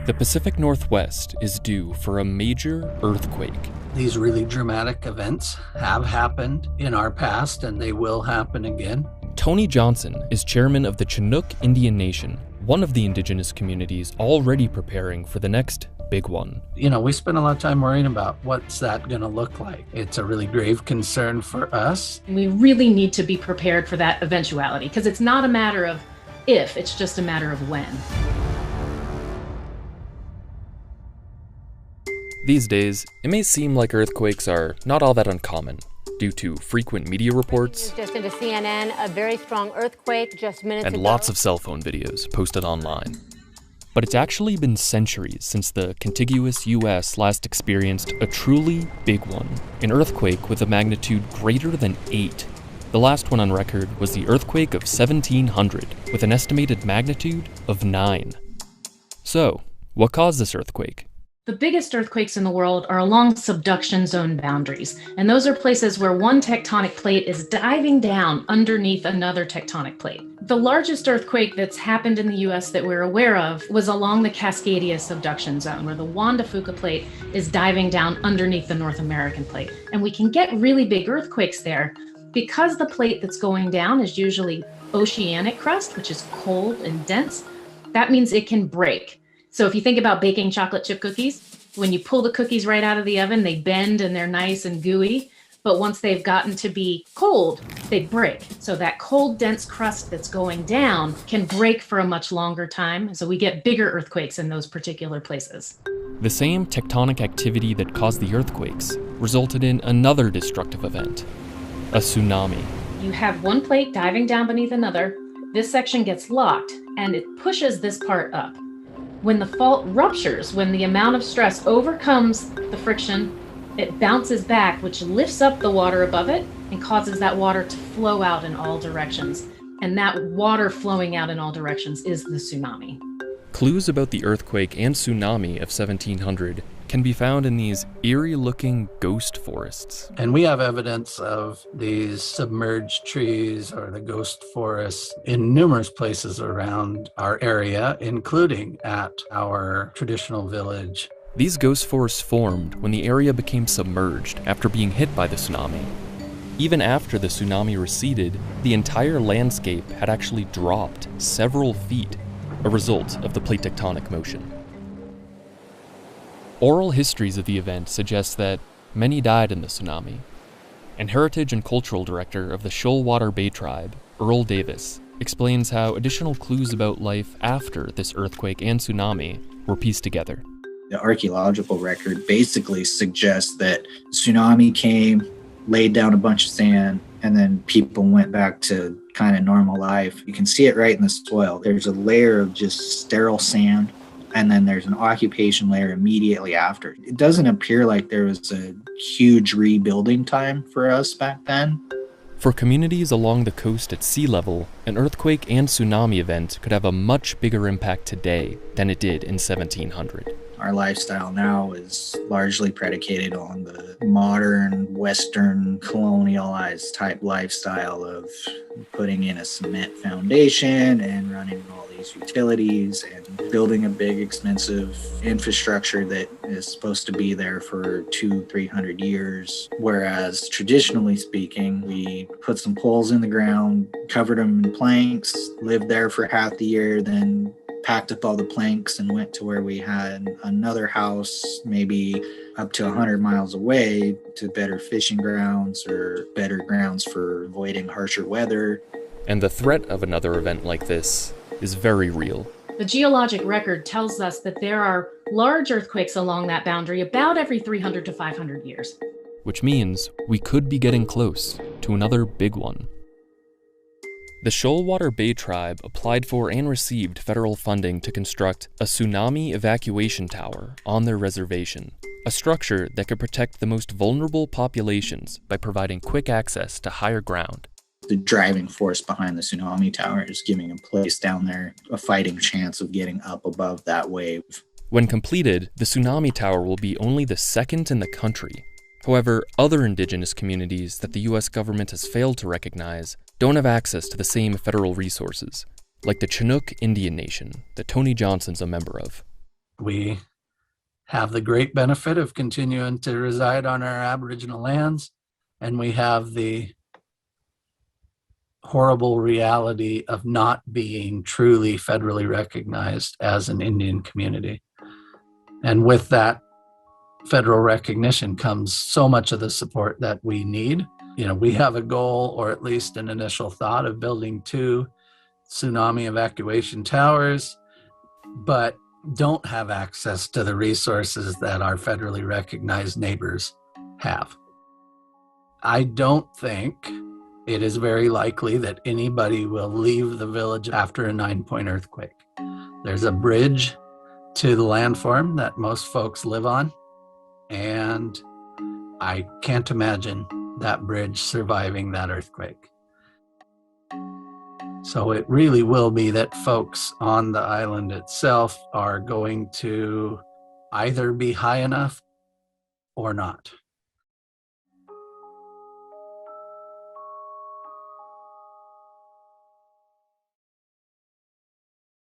The Pacific Northwest is due for a major earthquake. These really dramatic events have happened in our past, and they will happen again. Tony Johnson is chairman of the Chinook Indian Nation, one of the indigenous communities already preparing for the next big one. We spend a lot of time worrying about what's that going to look like. It's a really grave concern for us. We really need to be prepared for that eventuality, because it's not a matter of if, it's just a matter of when. These days, it may seem like earthquakes are not all that uncommon, due to frequent media reports just into CNN, a very strong earthquake just minutes and ago. lots of cell phone videos posted online. But it's actually been centuries since the contiguous US last experienced a truly big one, an earthquake with a magnitude greater than 8. The last one on record was the earthquake of 1700, with an estimated magnitude of 9. So, what caused this earthquake? The biggest earthquakes in the world are along subduction zone boundaries, and those are places where one tectonic plate is diving down underneath another tectonic plate. The largest earthquake that's happened in the US that we're aware of was along the Cascadia subduction zone, where the Juan de Fuca plate is diving down underneath the North American plate. And we can get really big earthquakes there because the plate that's going down is usually oceanic crust, which is cold and dense. That means it can break. So if you think about baking chocolate chip cookies, when you pull the cookies right out of the oven, they bend and they're nice and gooey. But once they've gotten to be cold, they break. So that cold, dense crust that's going down can break for a much longer time. So we get bigger earthquakes in those particular places. The same tectonic activity that caused the earthquakes resulted in another destructive event, a tsunami. You have one plate diving down beneath another. This section gets locked and it pushes this part up. When the fault ruptures, when the amount of stress overcomes the friction, it bounces back, which lifts up the water above it and causes that water to flow out in all directions. And that water flowing out in all directions is the tsunami. Clues about the earthquake and tsunami of 1700 can be found in these eerie-looking ghost forests. And we have evidence of these submerged trees or the ghost forests in numerous places around our area, including at our traditional village. These ghost forests formed when the area became submerged after being hit by the tsunami. Even after the tsunami receded, the entire landscape had actually dropped several feet, a result of the plate tectonic motion. Oral histories of the event suggest that many died in the tsunami, and Heritage and Cultural Director of the Shoalwater Bay Tribe, Earl Davis, explains how additional clues about life after this earthquake and tsunami were pieced together. The archaeological record basically suggests that the tsunami came, laid down a bunch of sand, and then people went back to kind of normal life. You can see it right in the soil. There's a layer of just sterile sand, and then there's an occupation layer immediately after. It doesn't appear like there was a huge rebuilding time for us back then. For communities along the coast at sea level, an earthquake and tsunami event could have a much bigger impact today than it did in 1700. Our lifestyle now is largely predicated on the modern, Western, colonialized type lifestyle of putting in a cement foundation and running all these utilities and building a big, expensive infrastructure that is supposed to be there for 200-300 years. Whereas traditionally speaking, we put some poles in the ground, covered them in planks, lived there for half the year, then packed up all the planks and went to where we had another house, maybe up to 100 miles away, to better fishing grounds or better grounds for avoiding harsher weather. And the threat of another event like this is very real. The geologic record tells us that there are large earthquakes along that boundary about every 300 to 500 years. Which means we could be getting close to another big one. The Shoalwater Bay Tribe applied for and received federal funding to construct a tsunami evacuation tower on their reservation, a structure that could protect the most vulnerable populations by providing quick access to higher ground. The driving force behind the tsunami tower is giving a place down there a fighting chance of getting up above that wave. When completed, the tsunami tower will be only the second in the country. However, other indigenous communities that the US government has failed to recognize don't have access to the same federal resources, like the Chinook Indian Nation that Tony Johnson's a member of. We have the great benefit of continuing to reside on our Aboriginal lands, and we have the horrible reality of not being truly federally recognized as an Indian community. And with that federal recognition comes so much of the support that we need. You know, we have a goal, or at least an initial thought, of building 2 tsunami evacuation towers, but don't have access to the resources that our federally recognized neighbors have. I don't think it is very likely that anybody will leave the village after a 9-point earthquake. There's a bridge to the landform that most folks live on, and I can't imagine that bridge surviving that earthquake. So it really will be that folks on the island itself are going to either be high enough or not.